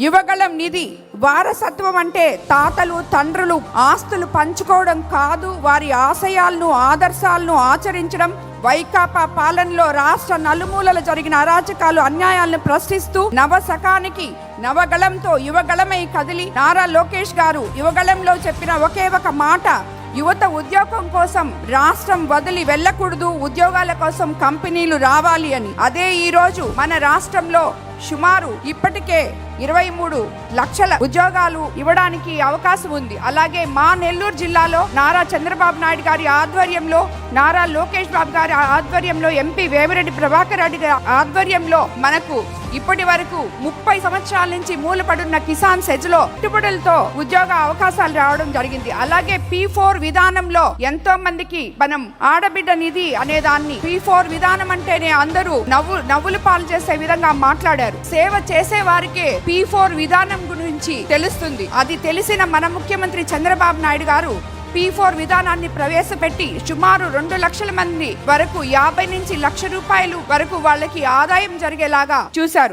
యువగళం నిధి వారసత్వం అంటే తాతలు తండ్రులు ఆస్తులు పంచుకోవడం కాదు, వారి ఆశయాలను ఆదర్శాలను ఆచరించడం. వైకాపా పాలనలో రాష్ట్ర నలుమూలల జరిగిన అరాచకాలు అన్యాయాలను ప్రశ్నిస్తూ నవశకానికి నవగళంతో యువగళమై కదిలి నారా లోకేష్ గారు యువగళంలో చెప్పిన ఒకే ఒక మాట, యువత ఉద్యోగం కోసం రాష్ట్రం వదిలి వెళ్ళకూడదు, ఉద్యోగాల కోసం కంపెనీలు రావాలి అని. అదే ఈ రోజు మన రాష్ట్రంలో సుమారు ఇప్పటికే 23 లక్షల ఉద్యోగాలు ఇవ్వడానికి అవకాశం ఉంది. అలాగే మా నెల్లూరు జిల్లాలో నారా చంద్రబాబు నాయుడు గారి ఆధ్వర్యంలో, నారా లోకేష్ బాబు గారి ఆధ్వర్యంలో, ఎంపీ వేమిరెడ్డి ప్రభాకర్ రెడ్డి గారి ఆధ్వర్యంలో మనకు ఇప్పటి వరకు 30 సంవత్సరాల నుంచి మూలపడున్న కిసాన్ సెజ్లో పెట్టుబడులతో ఉద్యోగ అవకాశాలు రావడం జరిగింది. అలాగే P4 విధానంలో ఎంతో మందికి మనం ఆడబిడ్డ నిధి అనే దాన్ని, P4 విధానం అంటేనే అందరూ నవ్వులు పాలు చేసే విధంగా మాట్లాడారు. సేవ చేసే వారికే P4 విధానం గురించి తెలుస్తుంది. అది తెలిసిన మన ముఖ్యమంత్రి చంద్రబాబు నాయుడు గారు P4 విధానాన్ని ప్రవేశపెట్టి సుమారు 2 లక్షల మంది వరకు 50 నుంచి 1,00,000 రూపాయలు వరకు వాళ్ళకి ఆదాయం జరిగేలాగా చూశారు.